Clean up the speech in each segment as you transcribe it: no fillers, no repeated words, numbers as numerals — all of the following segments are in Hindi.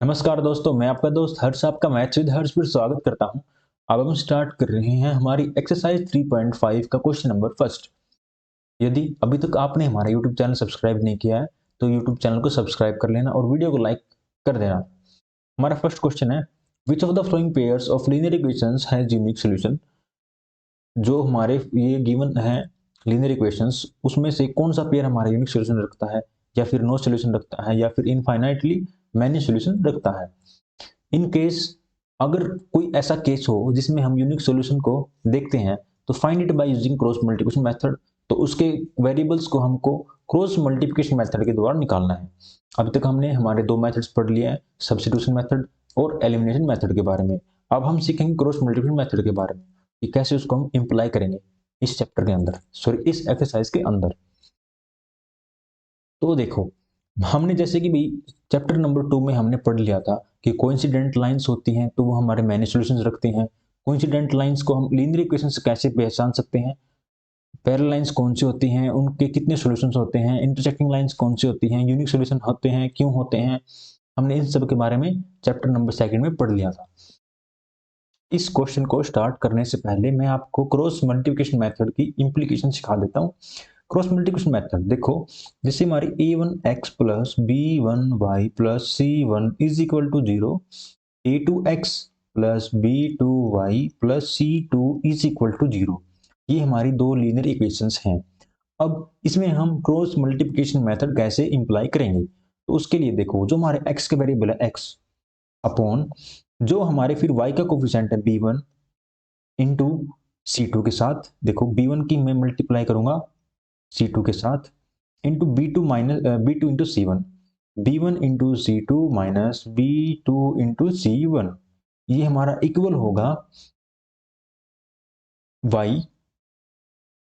नमस्कार दोस्तों, मैं आपका दोस्त हर्ष आपका मैथ्स विद हर्ष पर स्वागत करता हूं। अब हम स्टार्ट कर रहे हैं हमारी एक्सरसाइज 3.5 का क्वेश्चन नंबर फर्स्ट। यदि अभी तक आपने हमारा यूट्यूब चैनल सब्सक्राइब नहीं किया है तो यूट्यूब चैनल को सब्सक्राइब कर लेना और वीडियो को लाइक कर देना। हमारा फर्स्ट क्वेश्चन है, which of the following pairs of linear equations has unique solution. जो हमारे ये गिवन है लीनियर इक्वेशंस, उसमें से कौन सा पेयर हमारा यूनिक सॉल्यूशन रखता है, या फिर नो सॉल्यूशन रखता है, या फिर इनफाइनाइटली मैनी सॉल्यूशन रखता है। इन केस अगर कोई ऐसा केस हो जिसमें हम यूनिक सॉल्यूशन को देखते हैं तो find it by using cross multiplication method. तो उसके वेरिएबल्स को हमको क्रॉस मल्टीप्लिकेशन मेथड के द्वारा निकालना है। अभी तक हमने हमारे दो मेथड्स पढ़ लिए हैं, सब्स्टिट्यूशन मेथड और एलिमिनेशन मेथड के बारे में। अब हम सीखेंगे क्रॉस मल्टीप्लिकेशन मेथड के बारे में कि कैसे उसको हम इंप्लाई करेंगे इस चैप्टर के अंदर, सॉरी इस एक्सरसाइज के अंदर। तो देखो, हमने जैसे कि भाई चैप्टर नंबर 2 में हमने पढ़ लिया था कि कोइंसिडेंट लाइंस होती हैं तो वो हमारे मैनी सॉल्यूशंस रखते हैं। कोइंसिडेंट लाइंस को हम लीनियर इक्वेशन से कैसे पहचान सकते हैं, पैरेलल लाइंस कौन सी होती हैं, उनके कितने सॉल्यूशंस होते हैं, इंटरसेक्टिंग लाइंस कौन सी होती हैं, यूनिक सॉल्यूशन होते हैं, क्यों होते हैं, हमने इन सब के बारे में चैप्टर नंबर 2 में पढ़ लिया था। इस क्वेश्चन को स्टार्ट करने से पहले मैं आपको क्रॉस मल्टीप्लिकेशन मेथड की इंप्लीकेशन सिखा देता हूँ। क्रॉस मल्टीप्लिकेशन मेथड देखो, जैसे हमारी a1x plus b1y plus c1 is equal to 0, a2x plus b2y plus c2 is equal to 0, ये हमारी दो लीनियर इक्वेशंस हैं। अब इसमें हम क्रॉस मल्टीप्लिकेशन मेथड कैसे इंप्लाई करेंगे, तो उसके लिए देखो, जो हमारे x के वेरिएबल है x अपॉन जो हमारे फिर y का कोफिशिएंट है b1 इंटू c2 के साथ, देखो b1 की मैं मल्टीप्लाई करूंगा c2 के साथ into b2 minus b2 into c1, b1 into c2 minus b2 into c1, ये हमारा इक्वल होगा y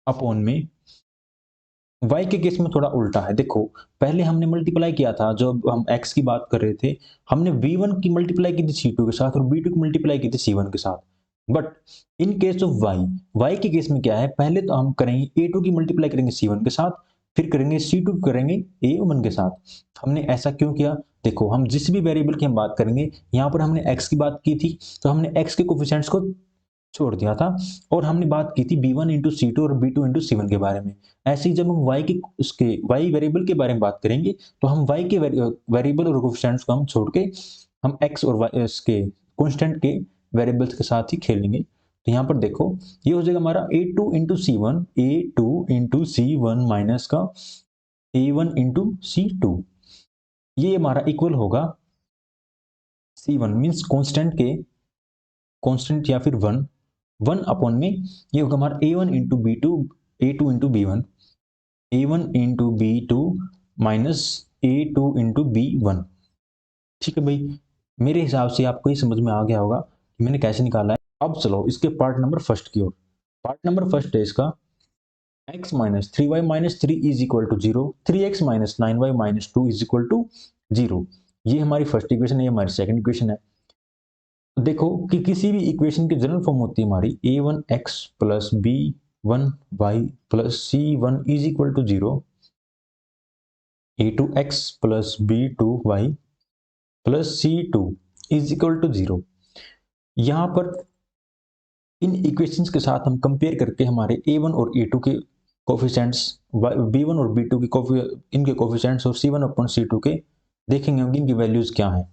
अपॉन में। y के केस में थोड़ा उल्टा है, देखो पहले हमने मल्टीप्लाई किया था, जब हम x की बात कर रहे थे हमने b1 की मल्टीप्लाई की थी c2 के साथ और b2 की मल्टीप्लाई की थी c1 के साथ। But in case of y के केस में क्या है, पहले तो हम करेंगे a2 की मल्टीप्लाई करेंगे c1 के साथ, फिर करेंगे c2 करेंगे a1 के साथ। हमने ऐसा क्यों किया, देखो हम जिस भी वेरिएबल की हम बात करेंगे, यहाँ पर हमने x की बात की थी तो हमने x के कोफिशिएंट्स को छोड़ दिया था और हमने बात की थी b1 इंटू c2 और b2 इंटू c1 के बारे में। ऐसे ही जब हम y के उसके y वेरिएबल के बारे में बात करेंगे तो हम y के वेरिएबल और कोफिशिएंट्स को हम छोड़ के हम x और y इसके कांस्टेंट के वेरिएबल्स के साथ ही खेलेंगे। तो यहाँ पर देखो, ये हो जाएगा हमारा a2 into c1, a2 into c1 minus का a1 इंटू c2, ये हमारा इक्वल होगा c1 मीन्स कांस्टेंट या फिर 1 अपॉन में, ये होगा हमारा a1 into b2, a2 into b1, a1 into b2 minus a2 into b1। ठीक है भाई, मेरे हिसाब से आपको ये समझ में आ गया होगा कि मैंने कैसे निकाला है। अब चलो इसके पार्ट नंबर फर्स्ट की ओर। पार्ट नंबर फर्स्ट है इसका, x minus 3y minus 3 is equal to 0, 3x minus 9y minus 2 is equal to 0। ये हमारी फर्स्ट इक्वेशन है, ये हमारी सेकंड इक्वेशन है। देखो कि किसी भी इक्वेशन की जनरल फॉर्म होती है हमारी a1x plus b1y plus c1 is equal to 0, a2x plus b2y plus c2 is equal to 0। यहाँ पर इन इक्वेशंस के साथ हम कंपेयर करके हमारे a1 और a2 के कोफिशिएंट्स, b1 और b2 के इनके कोफिशिएंट्स और c1 अपॉन c2 के देखेंगे हम इनकी वैल्यूज क्या हैं।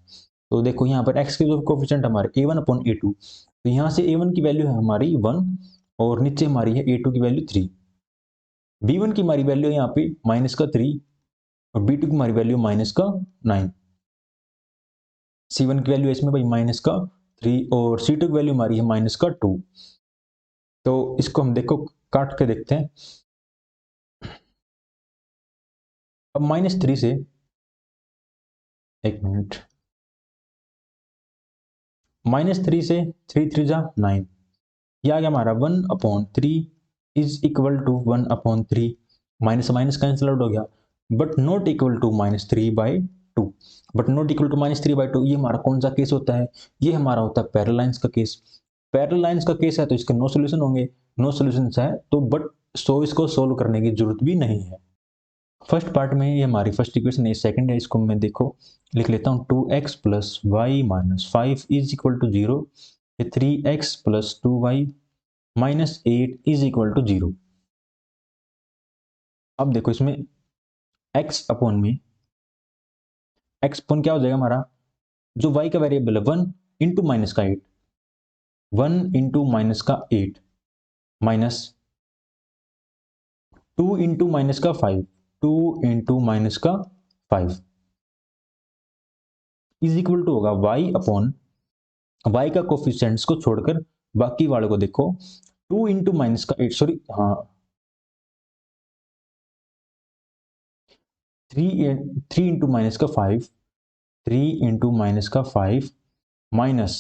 तो देखो यहाँ पर x के जो कोफिशिएंट हमारे a1 अपॉन a2, तो यहाँ से a1 की वैल्यू है हमारी 1 और नीचे हमारी है a2 की वैल्यू 3। b1 की हमारी वैल्यू है यहाँ पे माइनस का 3 और b2 की हमारी वैल्यू माइनस का 9। c1 की वैल्यू है इसमें भाई माइनस का 3 और c2 की वैल्यू हमारी है माइनस का 2। तो इसको हम देखो काट के देखते हैं। अब -3 से, एक मिनट, -3 से 3 3 जा 9, यह आ गया हमारा 1/3 is equal to 1/3, minus minus cancel out हो गया, but not equal to -3/2। But not equal to -3/2, ये हमारा कौन सा केस होता है, ये हमारा होता है पैरेलल लाइंस का केस। पैरेलल लाइंस का केस है तो इसके नो सॉल्यूशन होंगे, नो सॉल्यूशन है तो बट इसको सोल्व करने की जरूरत भी नहीं है। फर्स्ट पार्ट में ये हमारी फर्स्ट इक्वेशन है, सेकंड है, इसको मैं देखो लिख लेता हूँ 2x plus y minus 5 is equal to 0, 3x plus 2y minus 8 is equal to 0। अब देखो इसमें x अपॉन में x अपॉन क्या हो जाएगा हमारा, जो y का वेरिएबल है 1 इंटू माइनस का 8, 1 इंटू माइनस का 8 माइनस 2 इंटू माइनस का 5, 2 इंटू माइनस का 5 इज इक्वल टू होगा y अपॉन y का कोफिशिएंट्स को छोड़कर बाकी वाले को देखो, 2 इंटू माइनस का 8, सॉरी हाँ 3 इंटू माइनस का 5, 3 इंटू माइनस का 5 माइनस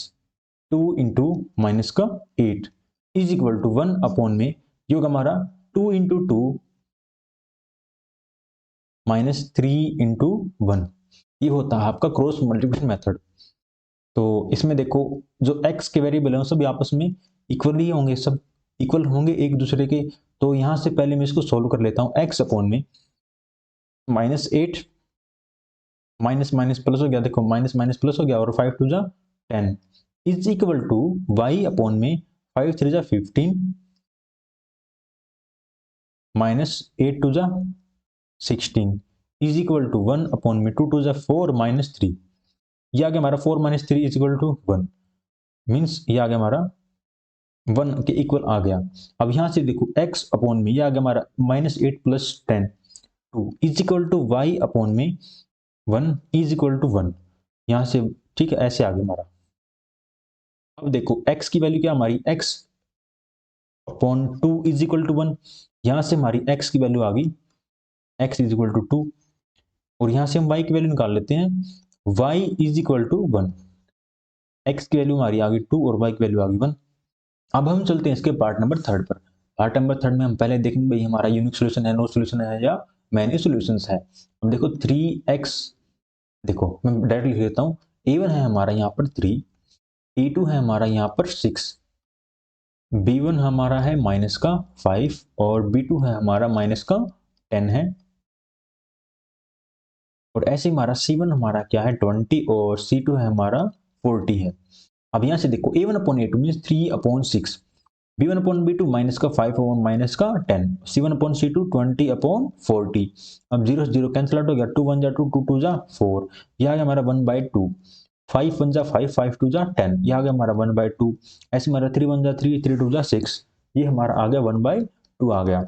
2 इंटू माइनस का 8 इज इक्वल टू 1 अपॉन में ये होगा हमारा 2 इंटू 2 माइनस 3 इंटू 1। ये होता है आपका क्रॉस मल्टीप्लिकेशन मेथड। तो इसमें देखो जो x के वेरिएबल है सभी आपस में इक्वली होंगे, सब इक्वल होंगे एक दूसरे के। तो यहां से पहले मैं इसको सोल्व कर लेता हूं, x अपॉन में माइनस 8 माइनस माइनस प्लस हो गया, देखो माइनस माइनस प्लस हो गया और 5 टू जा 10 is equal to y upon में 5 3 जा 15 माइनस 8 टू जा 16 इज इक्वल टू 1 अपॉन में 2 टू जा 4 माइनस 3। ये आ गया हमारा 4 minus 3 is equal to 1, means ये आ गया हमारा 1 के इक्वल आ गया। अब यहां से देखो x अपॉन में ये आ गया हमारा minus 8 plus 10 2 is equal to y upon में 1 इज इक्वल टू 1, यहां से ठीक है ऐसे आ गया हमारा। अब देखो x की वैल्यू क्या हमारी, x upon 2 is equal to 1, यहां से हमारी x की वैल्यू आ गई x इज इक्वल टू 2 और यहां से हम y की वैल्यू निकाल लेते हैं, y is equal to 1, x की वैल्यू हमारी आ गई 2 और y की वैल्यू आ गई 1। अब हम चलते हैं इसके पार्ट नंबर थर्ड पर। पार्ट नंबर थर्ड में हम पहले देखेंगे भाई हमारा यूनिक सोल्यूशन है, नो सोल्यूशन है या मैनी सोल्यूशंस है। अब देखो 3x, देखो मैं डायरेक्ट लिख लेता हूँ, a1 है हमारा यहाँ पर 3, a2 है हमारा यहाँ पर 6, b1 हमारा है माइनस का 5 और b2 है हमारा माइनस का 10 है। और ऐसे हमारा c1 हमारा क्या है 20 और c2 है हमारा 40 है। अब यहां से देखो a1 upon a2 means 3 upon 6, b1 upon b2 minus का 5 अपॉन माइनस का 10, c1 अपॉन c2 20 अपॉन 40। अब 0 से 0 कैंसिल आउट हो गया, 2 1 जा 2, 2 2 जा 4, ये आ गया हमारा 1/2, 5 1 जा 5, 5 2 जा 10, ये आ गया हमारा 1/2। ऐसे हमारा 3 1 जा 3, 3 2 जा 6, ये हमारा आ गया 1/2 आ गया।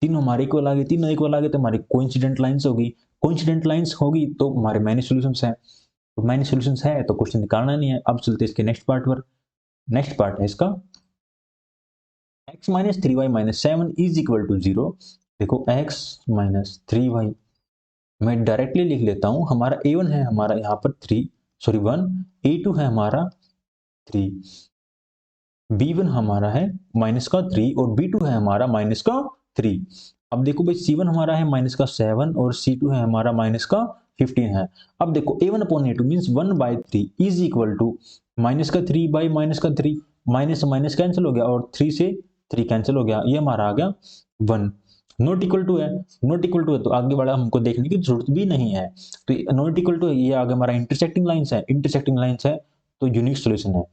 तीनों हमारे इक्वल आ गए, तीनों इक्वल आ गए तो हमारी कोइंसिडेंट लाइंस होगी, कोइंसिडेंट लाइंस होगी तो हमारे मैनी सॉल्यूशंस हैं, तो मैनी सॉल्यूशंस है तो क्वेश्चन निकालना नहीं है। अब चलते हैं इसके नेक्स्ट पार्ट पर। नेक्स्ट पार्ट है इसका x minus 3y minus 7 is equal to 0। देखो x माइनस 3y मैं डायरेक्टली लिख लेता हूं, हमारा a1 है हमारा यहाँ पर 3 सॉरी 1, a2 है हमारा 3, b1 हमारा है माइनस का 3 और b2 है हमारा माइनस का 3। अब देखो भाई c1 हमारा है माइनस का 7 और c2 है हमारा माइनस का 15 है। अब देखो a1 upon a2 means 1/3 is equal to minus का 3 बाई माइनस का 3, माइनस माइनस कैंसिल हो गया और 3 से 3 कैंसिल हो गया, ये हमारा आ गया 1। नॉट इक्वल टू है, नॉट इक्वल टू है तो आगे वाला हमको देखने की जरूरत भी नहीं है। तो नॉट इक्वल टू ये आगे हमारा इंटरसेक्टिंग लाइंस है, इंटरसेक्टिंग लाइंस है तो यूनिक सॉल्यूशन है।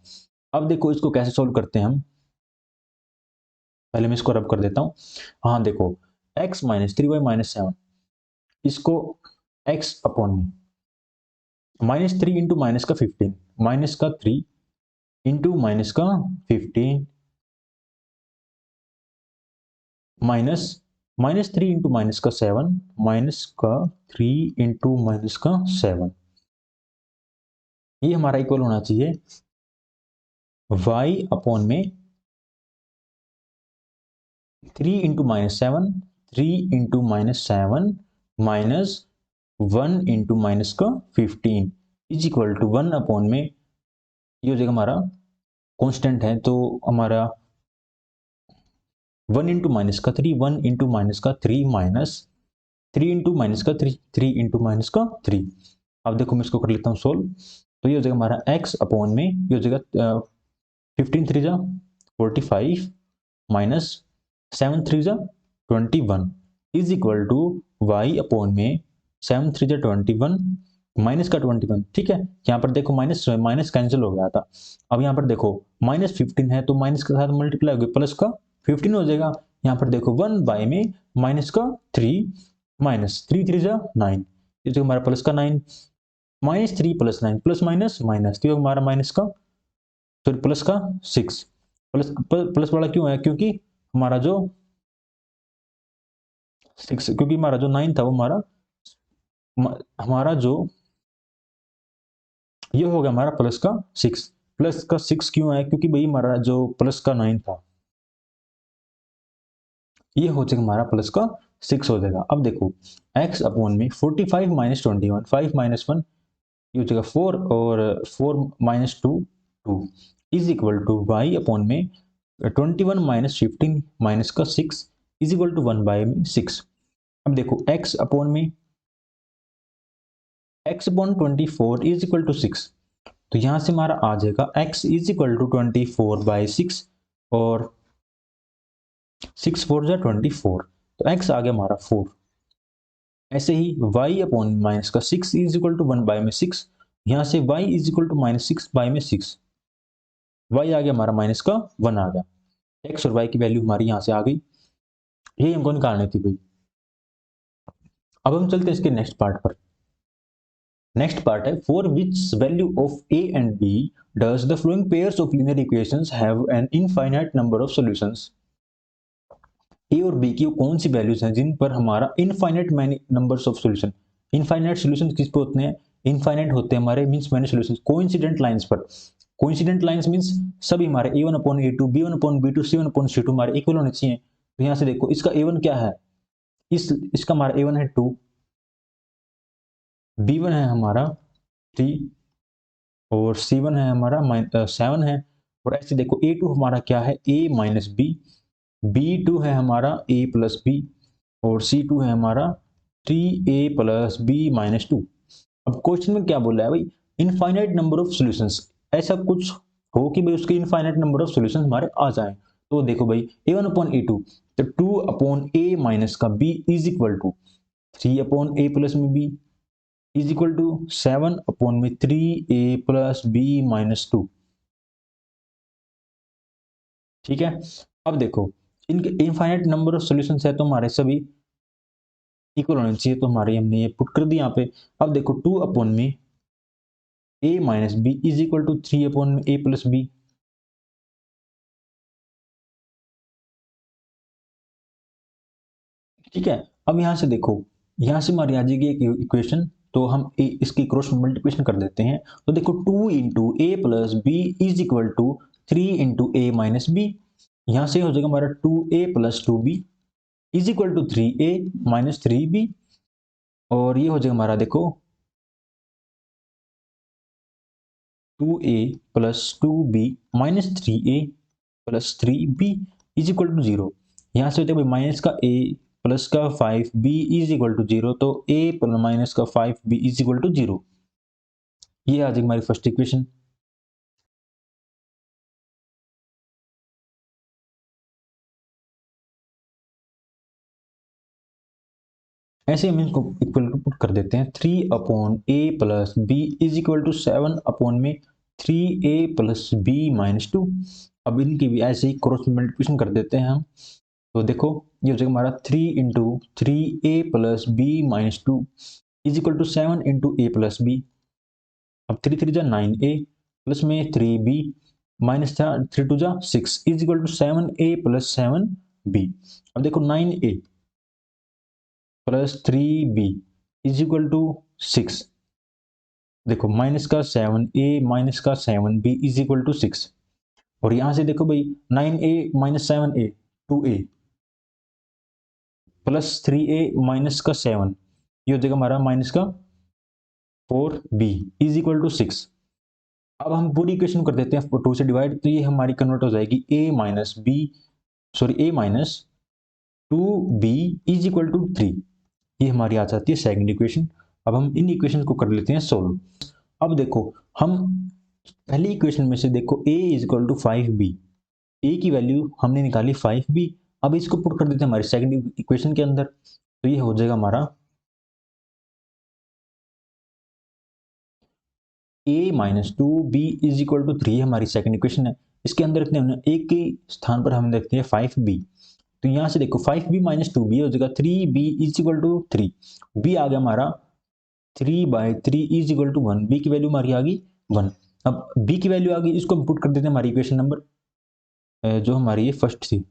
अब देखो इसको कैसे सोल्व करते हैं हम, पहले मैं इसको रब कर देता हूं। हाँ देखो x माइनस 3y माइनस 7, इसको x अपॉन में माइनस 3 इंटू माइनस का 15 माइनस का 3 इंटू माइनस का 15 माइनस माइनस 3 इंटू माइनस का 7 माइनस का 3 इंटू माइनस का 7, ये हमारा इक्वल होना चाहिए y अपॉन में 3 into minus 7, 3 into minus 7 minus 1 into minus का 15 इज इक्वल टू 1 अपॉन में ये हो जाएगा हमारा कांस्टेंट है तो हमारा 1 इंटू माइनस का 3, 1 इंटू माइनस का 3 माइनस 3 इंटू माइनस का 3, 3 इंटू माइनस का 3। अब देखो मैं इसको कर लेता हूँ सोल्व, तो ये हो जाएगा हमारा x अपॉन में ये हो जाएगा 15 3 जा 45 माइनस 7 3 जा 21 is equal to y upon में 7 3 जा 21 माइनस का 21, ठीक है। यहाँ पर देखो माइनस माइनस कैंसिल हो गया था। अब यहाँ पर देखो -15 है तो माइनस के साथ मल्टीप्लाई होगी प्लस का 15 हो जाएगा। यहाँ पर देखो 1 बाय में माइनस का 3 माइनस 3 3 जा 9, ये जो हमारा प्लस का 9 -3 प्लस 9 प्लस माइनस माइनस, तो हमारा माइनस का सॉरी प्लस का 6 प्लस प्लस वाला क्यों है, क्योंकि हमारा जो 6 क्योंकि हमारा जो 9 था वो हमारा जो ये हो गया हमारा प्लस का 6, प्लस का 6 क्यों है, क्योंकि भाई हमारा जो प्लस का 9 था ये हो जाएगा हमारा प्लस का 6 हो जाएगा। अब देखो x अपॉन में 45 माइनस 21 5 माइनस 1 ये हो जाएगा 4 और 4 minus 2 2 is equal to y upon में 21 माइनस 15 माइनस का 6 इज इक्वल टू 1 बाय में 6। अब देखो x अपॉन में x upon 24 is equal to 6, तो यहां से हमारा आ जाएगा x is equal to 24 by 6 और 6 4 जा 24, तो x आ गया हमारा 4। ऐसे ही y अपॉन माइनस का 6 इज इक्वल टू 1 बाय में 6, यहां से y is equal to minus 6 by में 6, y आ गया हमारा माइनस का 1 आ गया। x और y की वैल्यू हमारी यहां से आ गई, यही हमको निकालनी थी भाई। अब हम चलते हैं इसके नेक्स्ट पार्ट पर। नेक्स्ट पार्ट है for which value of a and b does the following pairs of linear equations have an infinite number of solutions. A और बी की कौन सी वैल्यूज हैं जिन पर हमारा infinite many numbers of solution, infinite solution किस पे होते हैं, इनफाइनाइट होते हैं हमारे means many solutions coincident lines पर। कोइंसिडेंट लाइंस मींस सभी हमारे a1 upon a2 b1 upon b2 c1 upon c2 हमारे इक्वल होने चाहिए। तो यहां से देखो इसका a1 क्या है, इसका हमारा a1 है 2, b1 है हमारा 3 और c1 है हमारा 7 है, और ऐसे देखो a2 हमारा क्या है a माइनस बी, b2 है हमारा a प्लस बी और c2 है हमारा 3a प्लस बी माइनस 2। अब क्वेश्चन में क्या बोला है भाई, इनफाइनाइट नंबर ऑफ सॉल्यूशंस, ऐसा कुछ हो कि भाई उसके इनफाइनाइट नंबर ऑफ सॉल्यूशंस हमारे आ जाए। तो देखो भाई a1 अपॉन a2, तो 2 अपॉन a माइनस का b is equal to 3 upon a plus में b is equal to 7 upon में 3a प्लस b माइनस 2, ठीक है। अब देखो इनके इनफाइनाइट नंबर ऑफ सॉल्यूशंस है तो हमारे सभी इक्वल होने चाहिए, तो हमारे हमने ये पुट कर दिया यहाँ पे। अब देखो 2 अपॉन में a minus b is equal to 3 upon में a प्लस बी, ठीक है। अब यहां से देखो यहां से हमारी आ जाएगी एक इक्वेशन, तो हम इसकी क्रॉस मल्टीप्लिकेशन कर देते हैं। तो देखो 2 into a plus b is equal to 3 into a minus b, यहां से हो जाएगा हमारा 2a plus 2b is equal to 3a minus 3b, और ये हो जाएगा हमारा देखो 2a plus 2b minus 3a plus 3b is equal to 0। यहाँ से होता है माइनस का a प्लस का 5b इज इक्वल टू 0, तो a प्लस माइनस का 5b इज इक्वल टू 0, ये आ जाएगी हमारी फर्स्ट इक्वेशन। ऐसे हम इसको इक्वल टू पुट कर देते हैं 3 upon a plus b is equal to 7 upon में 3a प्लस b माइनस 2। अब इनकी भी ऐसे ही क्रॉस मल्टीप्लिकेशन कर देते हैं हम। तो देखो ये हो जाएगा हमारा 3 into 3a plus b minus 2 is equal to 7 into a plus b. अब 3 3 जा 9a प्लस में 3b माइनस था 3 2 जा 6 is equal to 7a plus 7b। अब देखो 9a plus 3b is equal to 6, देखो माइनस का 7a माइनस का 7b इज इक्वल टू 6, और यहां से देखो भाई 9a minus 7a 2a plus 3a minus का 7, ये हो जाएगा हमारा माइनस का 4b इज इक्वल टू 6। अब हम पूरी इक्वेशन कर देते हैं 2 से डिवाइड, तो ये हमारी कन्वर्ट हो जाएगी a minus b sorry a minus 2b is equal to 3, ये हमारी आ जाती है सेकंड इक्वेशन। अब हम इन इक्वेशन को कर लेते हैं सोल्व। अब देखो हम पहली इक्वेशन में से देखो a is equal to 5b, a की वैल्यू हमने निकाली 5b, अब इसको पुट कर देते हैं हमारी सेकंड इक्वेशन के अंदर। तो ये हो जाएगा हमारा a minus two b is equal to 3 हमारी सेकंड इक्वेशन है। इसके अंदर रखते हैं हमने a के स्थान पर हमने रखते हैं 5b। तो यहाँ से देखो 5b माइनस टू बी हो जाएगा 3b is equal to 3। b आ गया हमारा 3/3 इज इक्वल टू 1। b की वैल्यू हमारी आ गई 1। अब b की वैल्यू आ गई, इसको हम पुट कर देते हैं हमारी इक्वेशन नंबर जो हमारी ये फर्स्ट थी,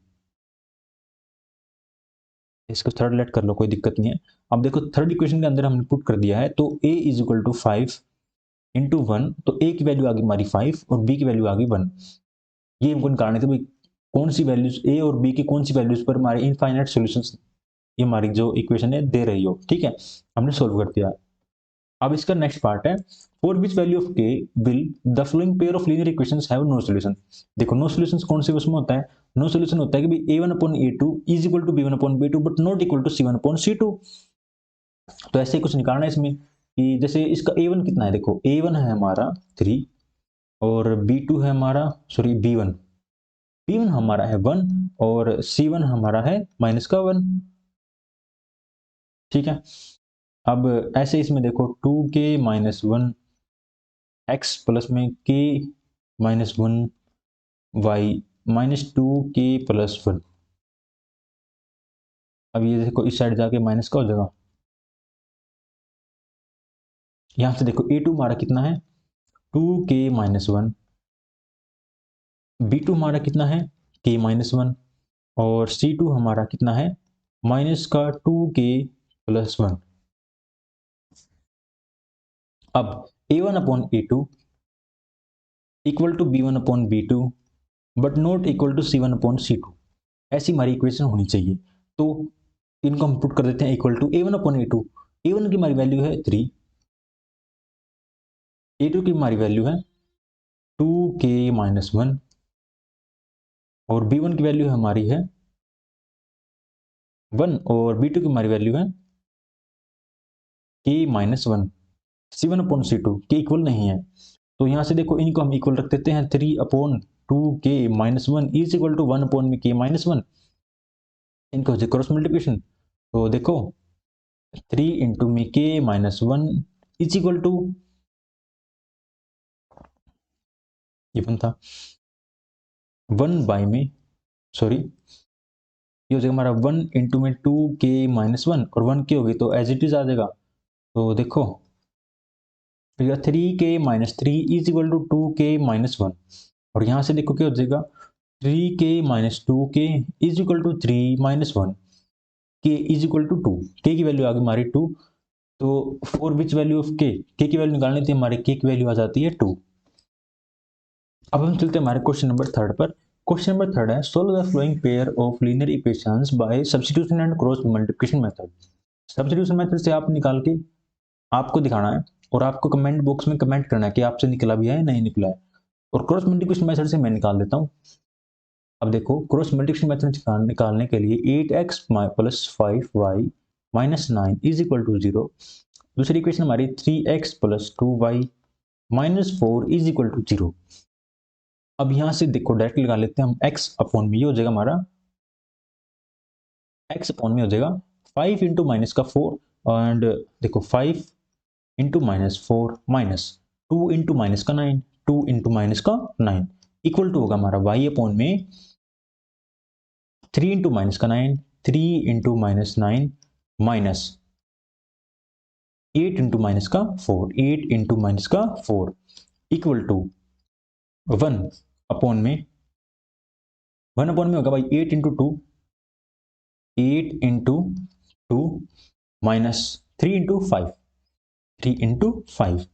इसको थर्ड लेट कर लो, कोई दिक्कत नहीं है। अब देखो थर्ड इक्वेशन के अंदर हमने पुट कर दिया है, तो a is equal to 5 into 1, तो a की वैल्यू आ गई हमारी 5 और b की वैल्यू आ गई 1। ये हमको निकालने थे भाई कौन सी वैल्यूज a और b की कौन सी वैल्यूज पर हमारे इनफाइनाइट सॉल्यूशंस ये हमारी जो इक्वेशन है दे रही हो। ठीक है, हमने सोल्व कर दिया। अब इसका नेक्स्ट पार्ट है, for which value of k will the following pair of linear equations have no solution. देखो नो सॉल्यूशंस कौन से उसमें होता है, नो सॉल्यूशन होता है कि भाई a1 upon a2 is equal to b1 upon b2 but not equal to c1 upon c2। तो ऐसे ही कुछ निकालना है इसमें कि जैसे इसका a1 कितना है, देखो a1 है हमारा 3 और b2 है हमारा b1 हमारा है 1 और c1 हमारा है माइनस का 1। ठीक है, अब ऐसे इसमें देखो 2k माइनस 1 एक्स प्लस में k minus 1 y minus 2k plus 1। अब ये देखो इस साइड जाके माइनस का हो जाएगा। यहां से देखो a2 हमारा कितना है 2k माइनस 1, b2 हमारा कितना है k माइनस 1 और c2 हमारा कितना है माइनस का 2k प्लस 1। अब a1 upon a2 equal to b1 upon b2 but not equal to c1 upon c2, ऐसी हमारी इक्वेशन होनी चाहिए। तो इनको हम पुट कर देते हैं equal to a1 upon a2। a1 की हमारी वैल्यू है 3, a2 की हमारी वैल्यू है 2k माइनस 1 और b1 की वैल्यू हमारी है 1 और b2 की हमारी वैल्यू है k minus 1। c1 upon c2 के इक्वल नहीं है, तो यहां से देखो इनको हम इक्वल रख देते हैं 3 upon 2k minus 1 is equal to 1 upon में k माइनस 1। इनको हो जाए क्रॉस मल्टीप्लिकेशन, तो देखो 3 इंटू में k minus 1 is equal to ये बनता 1 बाई में सॉरी ये हो जाएगा हमारा 1 इंटू में 2k माइनस 1 और 1 के हो गई तो एज इट इज आ जाएगा। तो देखो 3k minus 3 is equal to 2k minus 1 और यहाँ से देखो क्या हो जाएगा 3k minus 2k is equal to 3 minus 1 k is equal to 2। k की वैल्यू आ गई हमारी 2, तो for which value of k की वैल्यू निकालनी थी हमारे k की वैल्यू आ जाती है 2। अब हम चलते हैं हमारे क्वेश्चन नंबर थर्ड पर। क्वेश्चन नंबर थर्ड है solve the flowing pair of linear equations bye substitution and cross multiplication method. Substitution method से आप निकाल के आपको दिखाना है और आपको कमेंट बॉक्स में कमेंट करना है कि आपसे निकला भी है नहीं निकला है, और क्रॉस मल्टीप्लिकेशन मेथड से मैं निकाल देता हूँ। अब देखो क्रॉस मल्टीप्लिकेशन मेथड निकालने के लिए 8x plus 5y minus 9 is equal to 0। दूसरी इक्वेशन हमारी 3x plus 2y minus 4 is equal to 0। अब यहां से देखो डायरेक्ट लगा लेते हैं हम x अपॉन में, ये हो जाएगा हमारा x अपॉन में हो जाएगा 5 इंटू माइनस का 4 एंड देखो 5 into minus 4 minus 2 into minus का 9 2 इंटू माइनस का 9 इक्वल टू होगा हमारा y अपॉन में 3 इंटू माइनस का 9 3 into minus 9 minus 8 into minus का 4 8 इंटू माइनस का 4 इक्वल टू 1 अपॉन में 1 अपॉन में होगा भाई 8 into 2 8 into 2 minus 3 into 5 3 into 5।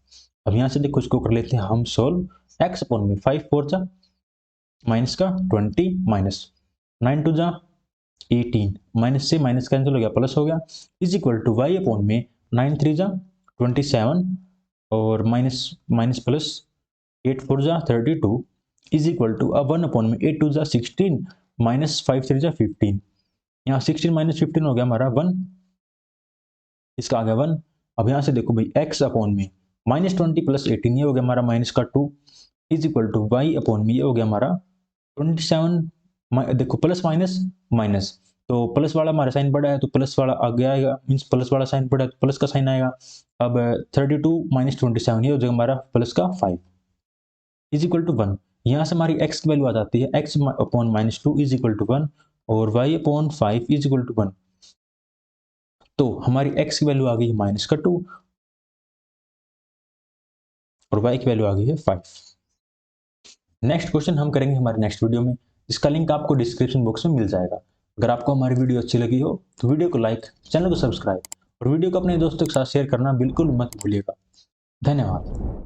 अब यहां से देखो इसको कर लेते हैं हम सोल्व। x अपॉन में 5 4 जा माइनस का 20 माइनस 9 2 जा 18 माइनस से माइनस कैंसिल हो गया प्लस हो गया is equal to y upon में 9 3 जा 27 और माइनस माइनस प्लस 8 4 जा 32 इज इक्वल टू अब 1 अपॉन में 8 2 जा 16 माइनस 5 3 जा 15। यहाँ 16 माइनस 15 हो गया हमारा 1, इसका आ गया 1। अब यहाँ से देखो भाई x अपॉन में माइनस 20 प्लस 18 ये हो गया हमारा माइनस का 2 is equal to y upon में ये हो गया हमारा 27 देखो प्लस माइनस माइनस तो प्लस वाला हमारा साइन बड़ा है तो प्लस वाला आगे आएगा, मीन्स प्लस वाला साइन बड़ा है तो प्लस का साइन आएगा। अब 32 माइनस 27 ये हो जाएगा हमारा प्लस का 5 इज इक्वल टू 1। यहाँ से हमारी x की वैल्यू आ जाती है x upon minus 2 is equal to 1 और y upon 5 is equal to 1। तो हमारी x की वैल्यू आ गई माइनस का 2 और y की वैल्यू आ गई है 5। नेक्स्ट क्वेश्चन हम करेंगे हमारे नेक्स्ट वीडियो में, इसका लिंक आपको डिस्क्रिप्शन बॉक्स में मिल जाएगा। अगर आपको हमारी वीडियो अच्छी लगी हो तो वीडियो को लाइक, चैनल को सब्सक्राइब और वीडियो को अपने दोस्तों के साथ शेयर करना बिल्कुल मत भूलिएगा। धन्यवाद।